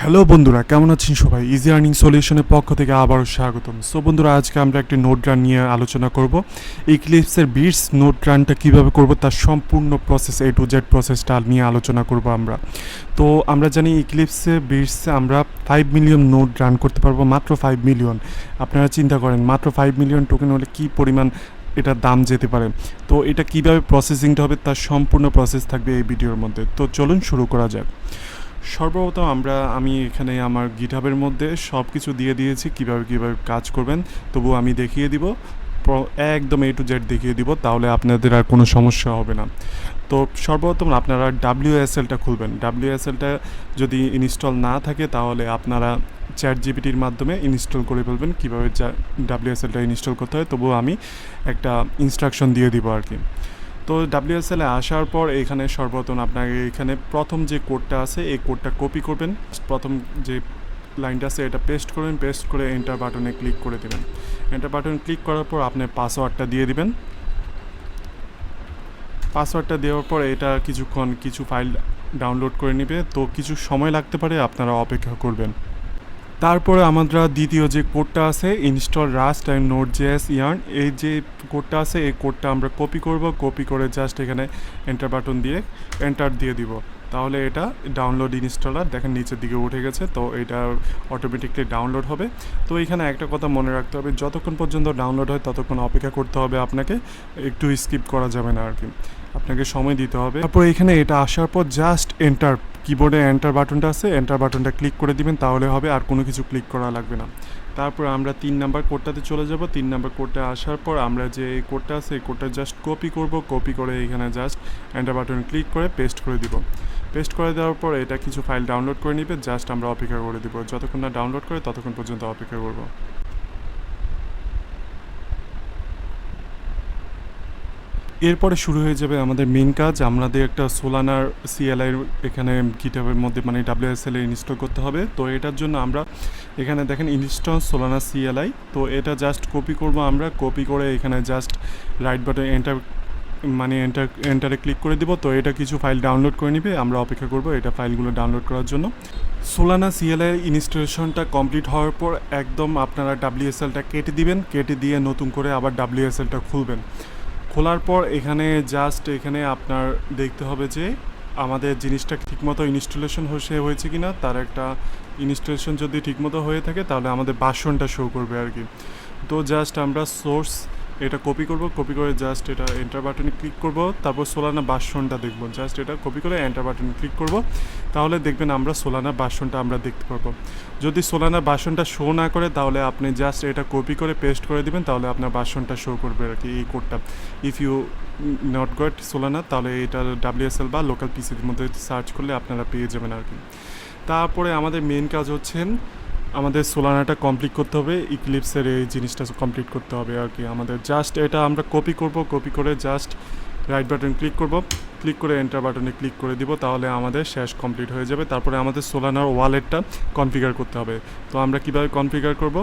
Hello বন্ধুরা, কেমন আছেন সবাই? ইজি আর্নিং সলিউশনের পক্ষ থেকে আবারও স্বাগতম। সো বন্ধুরা, আজকে আমরা একটি নোট রান নিয়ে আলোচনা করব। ইক্লিপসের বিটস নোট রানটা কীভাবে করব তার সম্পূর্ণ প্রসেস, A to Z প্রসেসটা নিয়ে আলোচনা করব আমরা। তো আমরা জানি ইক্লিপসে বিটসে আমরা 5 মিলিয়ন নোট রান করতে পারবো, মাত্র 5 মিলিয়ন। আপনারা চিন্তা করেন, মাত্র 5 মিলিয়ন টোকেন হলে কী পরিমাণ এটার দাম যেতে পারে। তো এটা কীভাবে প্রসেসিংটা হবে তার সম্পূর্ণ প্রসেস থাকবে এই ভিডিওর মধ্যে। তো চলুন শুরু করা যাক। সর্বপ্রথম আমি এখানে আমার গিটহাবের মধ্যে সব কিছু দিয়ে দিয়েছি কীভাবে কাজ করবেন। তবু আমি দেখিয়ে দিব, একদম A to Z দেখিয়ে দিব, তাহলে আপনাদের আর কোনো সমস্যা হবে না। তো সর্বপ্রথম আপনারা WSLটা খুলবেন। WSLটা যদি ইনস্টল না থাকে তাহলে আপনারা ChatGPTর মাধ্যমে ইনস্টল করে ফেলবেন কীভাবে WSLটা ইনস্টল করতে হয়। তবুও আমি একটা ইনস্ট্রাকশন দিয়ে দিব আর কি। তো WSL-এ আসার পর এখানে সর্বপ্রথম আপনাকে এখানে প্রথম যে কোডটা আছে এই কোডটা কপি করবেন। প্রথম যে লাইনটা আছে এটা পেস্ট করবেন, পেস্ট করে এন্টার বাটনে ক্লিক করে দেবেন। এন্টার বাটনে ক্লিক করার পর আপনি পাসওয়ার্ডটা দিয়ে দিবেন। পাসওয়ার্ডটা দেওয়ার পর এটা কিছু ফাইল ডাউনলোড করে নেবে, তো কিছু সময় লাগতে পারে, আপনারা অপেক্ষা করবেন। তারপরে আমরা দ্বিতীয় যে কোডটা আছে install rushed and node dot JS yarn, এই যে কোডটা আছে এই কোডটা আমরা কপি করব। কপি করে জাস্ট এখানে এন্টার বাটন দিয়ে এন্টার দিয়ে দিব, তাহলে এটা ডাউনলোড ইনস্টলার দেখেন নিচের দিকে উঠে গেছে। তো এটা অটোমেটিকলি ডাউনলোড হবে। তো এখানে একটা কথা মনে রাখতে হবে, যতক্ষণ পর্যন্ত ডাউনলোড হয় ততক্ষণ অপেক্ষা করতে হবে আপনাকে, একটু স্কিপ করা যাবে না আর কি, আপনাকে সময় দিতে হবে। তারপর এখানে এটা আসার পর জাস্ট এন্টার, কিবোর্ডে এন্টার বাটনটা আছে, এন্টার বাটনটা ক্লিক করে দিবেন, তাহলে হবে, আর কোনো কিছু ক্লিক করা লাগবে না। তারপর আমরা 3 নাম্বার কোডটাতে চলে যাব। 3 নাম্বার কোডটা আসার পর আমরা যে এই কোডটা আছে এই কোডটা জাস্ট কপি করব। কপি করে এখানে জাস্ট এন্টার বাটনে ক্লিক করে পেস্ট করে দিব। পেস্ট করে দেওয়ার পর এটা কিছু ফাইল ডাউনলোড করে নেবে, জাস্ট আমরা অপেক্ষা করে দিব। যতক্ষণ না ডাউনলোড করে ততক্ষণ পর্যন্ত অপেক্ষা করব। এরপরে শুরু হয়ে যাবে আমাদের মেন কাজ। আমাদের একটা সোলানার CLI এখানে গিটহাবের মধ্যে মানে WSL-এ ইনস্টল করতে হবে। তো এটার জন্য আমরা এখানে দেখেন ইনস্টল সোলানা CLI, তো এটা জাস্ট কপি করব আমরা। কপি করে এখানে জাস্ট রাইট বাটন এন্টারে ক্লিক করে দিব। তো এটা কিছু ফাইল ডাউনলোড করে নিবে, আমরা অপেক্ষা করব এটা ফাইলগুলো ডাউনলোড করার জন্য। সোলানা CLI ইনস্টলেশনটা কমপ্লিট হওয়ার পর একদম আপনারা WSL-টা কেটে দিবেন, কেটে দিয়ে নতুন করে আবার WSL-টা খুলবেন। খোলার পর এখানে আপনার দেখতে হবে যে আমাদের জিনিসটা ঠিকমতো ইনস্টলেশন হয়েছে কিনা, তার একটা ইনস্টলেশন যদি ঠিকমতো হয়ে থাকে তাহলে আমাদের ভার্সনটা শো করবে আর কি। তো জাস্ট আমরা সোর্স এটা কপি করব, কপি করে জাস্ট এটা এন্টার বাটনে ক্লিক করব। তারপর সোলানা ভার্সনটা দেখব, জাস্ট এটা কপি করে এন্টার বাটনে ক্লিক করব, তাহলে দেখবেন আমরা সোলানা ভার্সনটা আমরা দেখতে পারবো। যদি সোলানা ভার্সনটা শো না করে তাহলে আপনি জাস্ট এটা কপি করে পেস্ট করে দিবেন, তাহলে আপনার ভার্সনটা শো করবে আর কি এই কোডটা। ইফ ইউ নট গট সোলানা, তাহলে এটা WSL বা লোকাল পিসির মধ্যে সার্চ করলে আপনারা পেয়ে যাবেন আর কি। তারপরে আমাদের মেন কাজ হচ্ছে আমাদের সোলানাটা কমপ্লিট করতে হবে, ইক্লিপসের এই জিনিসটা কমপ্লিট করতে হবে আর কি। আমাদের জাস্ট এটা আমরা কপি করব, কপি করে জাস্ট রাইট বাটন ক্লিক করব, ক্লিক করে এন্টার বাটনে ক্লিক করে দিব, তাহলে আমাদের শেষ কমপ্লিট হয়ে যাবে। তারপরে আমাদের সোলানার ওয়ালেটটা কনফিগার করতে হবে। তো আমরা কিভাবে কনফিগার করব,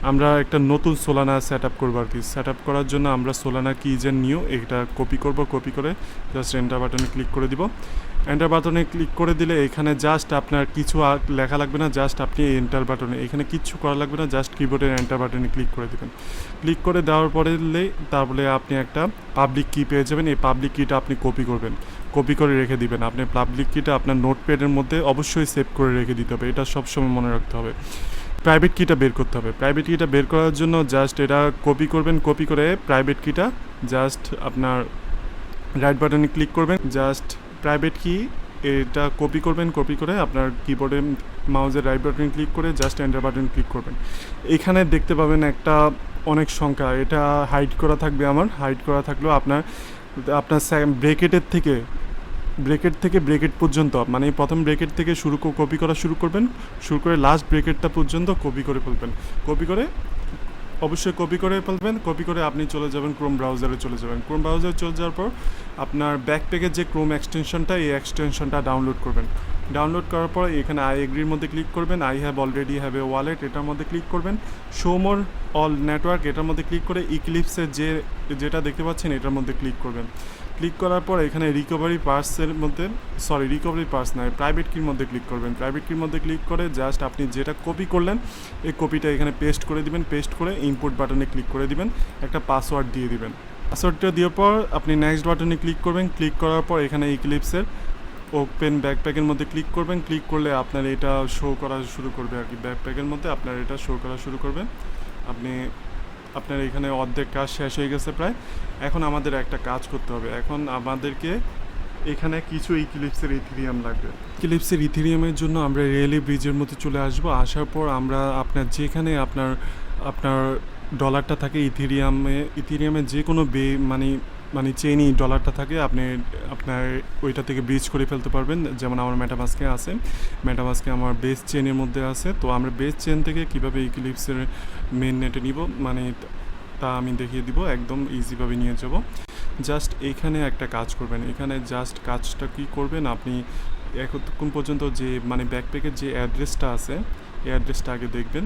আমরা একটা নতুন সোলানা সেট আপ করবো আর কি। সেট আপ করার জন্য আমরা সোলানা কিজেন নিউ এটা কপি করব, কপি করে জাস্ট এন্টার বাটনে ক্লিক করে দিব। এন্টার বাটনে ক্লিক করে দিলে এখানে জাস্ট আপনার কিছু লেখা লাগবে না, জাস্ট আপনি এন্টার বাটনে এখানে কিচ্ছু করা লাগবে না, জাস্ট কিবোর্ডের এন্টার বাটনে ক্লিক করে দেবেন। ক্লিক করে দেওয়ার পরে তারপরে আপনি একটা পাবলিক কি পেয়ে যাবেন। এই পাবলিক কিটা আপনি কপি করবেন, কপি করে রেখে দিবেন। আপনি পাবলিক কিটা আপনার নোটপ্যাডের মধ্যে অবশ্যই সেভ করে রেখে দিতে হবে, এটা সবসময় মনে রাখতে হবে। প্রাইভেট কিটা বের করতে হবে। প্রাইভেট কিটা বের করার জন্য জাস্ট এটা কপি করবেন, কপি করে প্রাইভেট কিটা জাস্ট আপনার রাইট বাটনে ক্লিক করবেন, জাস্ট প্রাইভেট কি এটা কপি করবেন, কপি করে আপনার কিবোর্ডে মাউসের রাইট বাটনে ক্লিক করে জাস্ট এন্টার বাটনে ক্লিক করবেন। এখানে দেখতে পাবেন একটা অনেক সংখ্যা, এটা হাইড করা থাকবে। আমার হাইড করা থাকলেও আপনার ব্রেকেট থেকে ব্রেকেট পর্যন্ত, মানে প্রথম ব্রেকেট থেকে কপি করা শুরু করবেন, শুরু করে লাস্ট ব্রেকেটটা পর্যন্ত কপি করে ফেলবেন। অবশ্যই কপি করে ফেলবেন। কপি করে আপনি চলে যাবেন ক্রোম ব্রাউজারে চলে যাবেন। ক্রোম ব্রাউজারে চলে যাওয়ার পর আপনার ব্যাকপ্যাকের যে ক্রোম এক্সটেনশনটা এই এক্সটেনশনটা ডাউনলোড করবেন। ডাউনলোড করার পর এখানে আই এগ্রির মধ্যে ক্লিক করবেন, I have already have a wallet এটার মধ্যে ক্লিক করবেন। শো মোর অল নেটওয়ার্ক এটার মধ্যে ক্লিক করে ইক্লিপসের যেটা দেখতে পাচ্ছেন এটার মধ্যে ক্লিক করবেন। ক্লিক করার পর এখানে রিকভারি পার্টসের মধ্যে রিকভারি পার্টস নয়, প্রাইভেট কির মধ্যে ক্লিক করবেন। প্রাইভেট কির মধ্যে ক্লিক করে জাস্ট আপনি যেটা কপি করলেন এই কপিটা এখানে পেস্ট করে দিবেন। পেস্ট করে ইম্পোর্ট বাটনে ক্লিক করে দিবেন, একটা পাসওয়ার্ড দিয়ে দিবেন। পাসওয়ার্ডটা দেওয়ার পর আপনি নেক্সট বাটনে ক্লিক করবেন। ক্লিক করার পর এখানে ইক্লিপসের ওপেন ব্যাকপ্যাকের মধ্যে ক্লিক করবেন। ক্লিক করলে আপনার এটা শো করা শুরু করবে আর কি, ব্যাকপ্যাকের মধ্যে আপনার এটা শো করা শুরু করবে। আপনার এখানে অর্ধেক কাজ শেষ হয়ে গেছে প্রায়। এখন আমাদের একটা কাজ করতে হবে। এখন আমাদেরকে এখানে কিছু ইক্লিপসের ইথেরিয়াম লাগবে। ইক্লিপসের ইথেরিয়ামের জন্য আমরা রেলি ব্রিজের মধ্যে চলে আসবো। আসার পর আমরা আপনার যেখানে আপনার ডলারটা থাকে ইথেরিয়ামে যে কোনো মানে চেইনই ডলারটা থাকে আপনার ওইটা থেকে ব্রিজ করে ফেলতে পারবেন। যেমন আমার মেটামাস্কে আছে, মেটামাস্কে আমার বেস চেনের মধ্যে আছে। তো আমরা বেস চেন থেকে কীভাবে ইক্লিপসের মেন নেটে নিব তা আমি দেখিয়ে দিব, একদম ইজিভাবে নিয়ে যাব। জাস্ট এইখানে একটা কাজ করবেন। এখানে জাস্ট কাজটা কি করবেন, আপনি এতক্ষণ পর্যন্ত যে মানে ব্যাকপ্যাকের যে অ্যাড্রেসটা আছে এই অ্যাড্রেসটা আগে দেখবেন।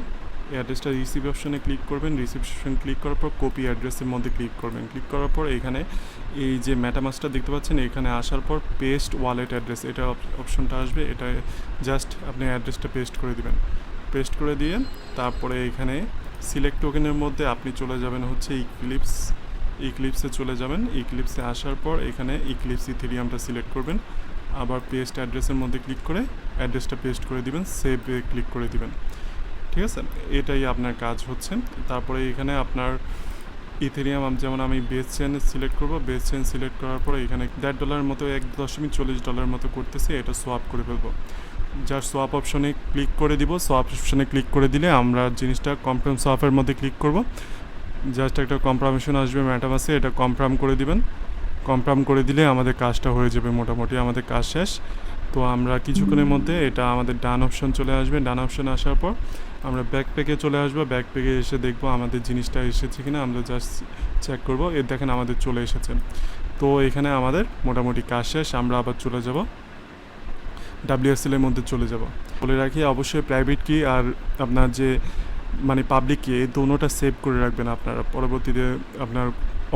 এই অ্যাড্রেসটা রিসিভ অপশনে ক্লিক করবেন। রিসিভ অপশন ক্লিক করার পর কপি অ্যাড্রেসের মধ্যে ক্লিক করবেন। ক্লিক করার পর এখানে এই যে মেটামাস্কটা দেখতে পাচ্ছেন, এখানে আসার পর পেস্ট ওয়ালেট অ্যাড্রেস এটা অপশনটা আসবে। এটা জাস্ট আপনি অ্যাড্রেসটা পেস্ট করে দিবেন। পেস্ট করে দিয়ে তারপরে এখানে সিলেক্ট টোকেনের মধ্যে আপনি চলে যাবেন হচ্ছে ইক্লিপসে চলে যাবেন। ইক্লিপসে আসার পর এখানে ইক্লিপস ইথেরিয়ামটা সিলেক্ট করবেন। আবার পেস্ট অ্যাড্রেসের মধ্যে ক্লিক করে অ্যাড্রেসটা পেস্ট করে দিবেন, সেভে ক্লিক করে দিবেন। ঠিক আছে, এটাই আপনার কাজ হচ্ছে। তারপরে এখানে আপনার ইথেরিয়াম যেমন আমি বেস চেন সিলেক্ট করব। বেস চেন সিলেক্ট করার পরে এখানে $1.40 মতো $1.40 মতো করতেছে, এটা সোয়াপ করে ফেলবো। যার সোয়াপ অপশনে ক্লিক করে দিব। সোয়াপ অপশনে ক্লিক করে দিলে আমরা জিনিসটা কনফার্ম সোয়াপের মধ্যে ক্লিক করব। জাস্ট একটা কনফার্মেশন আসবে মেটামাস্কে, এটা কনফার্ম করে দিবেন। কনফার্ম করে দিলে আমাদের কাজটা হয়ে যাবে, মোটামুটি আমাদের কাজ শেষ। তো আমরা কিছুক্ষণের মধ্যে এটা আমাদের ডান অপশন চলে আসবে। ডান অপশন আসার পর আমরা ব্যাকপ্যাকে চলে আসবো। ব্যাকপ্যাকে এসে দেখবো আমাদের জিনিসটা এসেছে কিনা, আমরা জাস্ট চেক করবো। দেখেন আমাদের চলে এসেছে। তো এখানে আমাদের মোটামুটি কাজ শেষ। আমরা আবার চলে যাব WSL এর মধ্যে চলে যাব। বলে রাখি অবশ্যই প্রাইভেট কি আর আপনার যে মানে পাবলিক কি এই দুটোটা সেভ করে রাখবেন আপনারা। পরবর্তীতে আপনার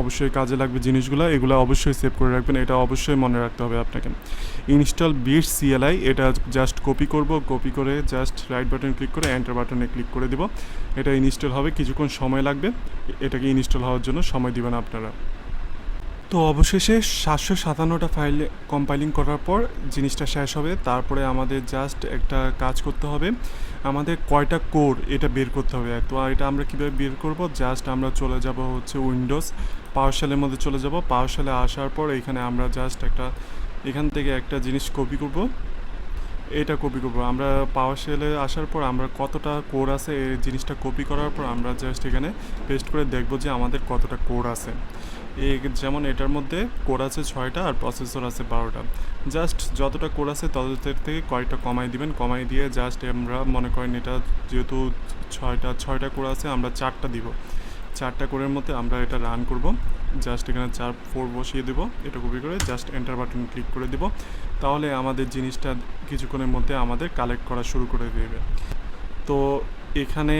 অবশ্যই কাজে লাগবে জিনিসগুলো, এগুলো অবশ্যই সেভ করে রাখবেন। এটা অবশ্যই মনে রাখতে হবে আপনাকে। ইনস্টল বিটস CLI এটা জাস্ট কপি করব। কপি করে জাস্ট রাইট বাটন ক্লিক করে এন্টার বাটনে ক্লিক করে দিব। এটা ইনস্টল হবে, কিছুক্ষণ সময় লাগবে। এটাকে ইনস্টল হওয়ার জন্য সময় দিবেন আপনারা। তো অবশেষে 757টা ফাইল কম্পাইলিং করার পর জিনিসটা শেষ হবে। তারপরে আমাদের জাস্ট একটা কাজ করতে হবে, আমাদের কয়টা কোর এটা বের করতে হবে। তো এটা আমরা কীভাবে বের করব, জাস্ট আমরা চলে যাব হচ্ছে উইন্ডোজ পাওয়ারশেলের মধ্যে চলে যাব। পাওয়ারশেলে আসার পর এখানে আমরা জাস্ট এখান থেকে একটা জিনিস কপি করব। এটা কপি করবো আমরা। পাওয়ারশেলে আসার পর আমরা কতটা কোর আছে এই জিনিসটা কপি করার পর আমরা জাস্ট এখানে পেস্ট করে দেখব যে আমাদের কতটা কোর আছে। যেমন এটার মধ্যে কোর আছে 6টা আর প্রসেসর আছে 12টা। জাস্ট যতটা কোর আছে ততটার থেকে কয়েকটা কমাই দিবেন। কমাই দিয়ে জাস্ট আমরা মনে করেন এটা যেহেতু 6টা কোর আছে, আমরা 4টা দিব। 4টা কোরের মধ্যে আমরা এটা রান করব। জাস্ট এখানে 4 বসিয়ে দেবো। এটা কপি করে জাস্ট এন্টার বাটন ক্লিক করে দেব। তাহলে আমাদের জিনিসটা কিছুক্ষণের মধ্যে আমাদের কালেক্ট করা শুরু করে দেবে। তো এখানে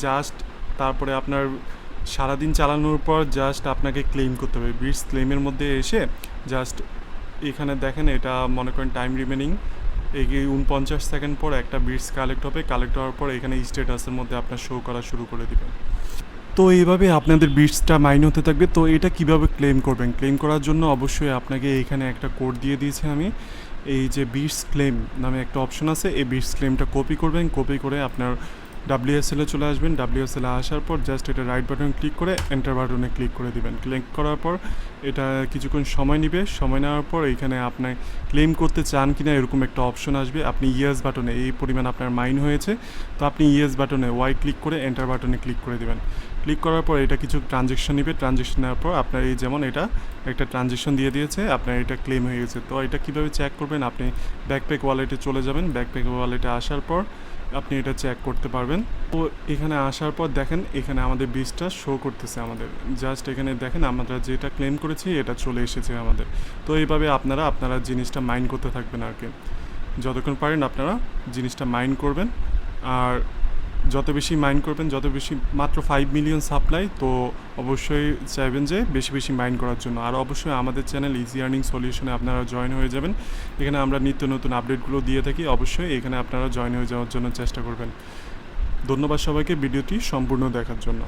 জাস্ট তারপরে আপনার সারাদিন চালানোর পর জাস্ট আপনাকে ক্লেম করতে হবে। বিটস ক্লেমের মধ্যে এসে জাস্ট এখানে দেখেন এটা মনে করেন টাইম রিমেনিং 49 সেকেন্ড পর একটা বিটস কালেক্ট হবে। কালেক্ট হওয়ার পর এখানে স্ট্যাটাসের মধ্যে আপনার শো করা শুরু করে দেবে। তো এইভাবে আপনাদের বিটসটা মাইন হতে থাকবে। তো এটা কিভাবে ক্লেম করবেন, ক্লেম করার জন্য অবশ্যই আপনাকে এখানে একটা কোড দিয়ে দিয়েছি আমি। এই যে বিটস ক্লেম নামে একটা অপশন আছে, এই বিটস ক্লেমটা কপি করবেন। কপি করে আপনার WSL-এ চলে আসবেন। WSL-এ আসার পর জাস্ট এটা রাইট বাটন ক্লিক করে এন্টার বাটনে ক্লিক করে দিবেন। ক্লিক করার পর এটা কিছুক্ষণ সময় নেবে। সময় নেওয়ার পর এখানে আপনি ক্লেম করতে চান কিনা এরকম একটা অপশন আসবে। আপনি ইয়েস বাটনে এই পরিমাণ আপনার মাইন হয়েছে, তো আপনি ইয়েস বাটনে ক্লিক করে এন্টার বাটনে ক্লিক করে দিবেন। ক্লিক করার পর এটা কিছু ট্রানজ্যাকশন নেবে। ট্রানজ্যাকশন নেওয়ার পর আপনার এই যেমন এটা একটা ট্রানজ্যাকশন দিয়ে দিয়েছে, আপনার এটা ক্লেম হয়ে গেছে। তো এটা কীভাবে চেক করবেন, আপনি ব্যাকপ্যাক ওয়ালেটে চলে যাবেন। ব্যাকপ্যাক ওয়ালেটে আসার পর আপনি এটা চেক করতে পারবেন। তো এখানে আসার পর দেখেন এখানে আমাদের বিটসটা শো করতেছে আমাদের। জাস্ট এখানে দেখেন আমরা যেটা ক্লেম করেছি এটা চলে এসেছে আমাদের। তো এইভাবে আপনারা জিনিসটা মাইন করতে থাকবেন আর কি, যতক্ষণ পারেন আপনারা জিনিসটা মাইন করবেন। আর যত বেশি মাইন করবেন, যত বেশি, মাত্র 5 মিলিয়ন সাপ্লাই, তো অবশ্যই চাইবেন যে বেশি বেশি মাইন করার জন্য। আর অবশ্যই আমাদের চ্যানেল ইজি আর্নিং সলিউশনে আপনারা জয়েন হয়ে যাবেন। এখানে আমরা নিত্য নতুন আপডেটগুলো দিয়ে থাকি, অবশ্যই এখানে আপনারা জয়েন হয়ে যাওয়ার জন্য চেষ্টা করবেন। ধন্যবাদ সবাইকে ভিডিওটি সম্পূর্ণ দেখার জন্য।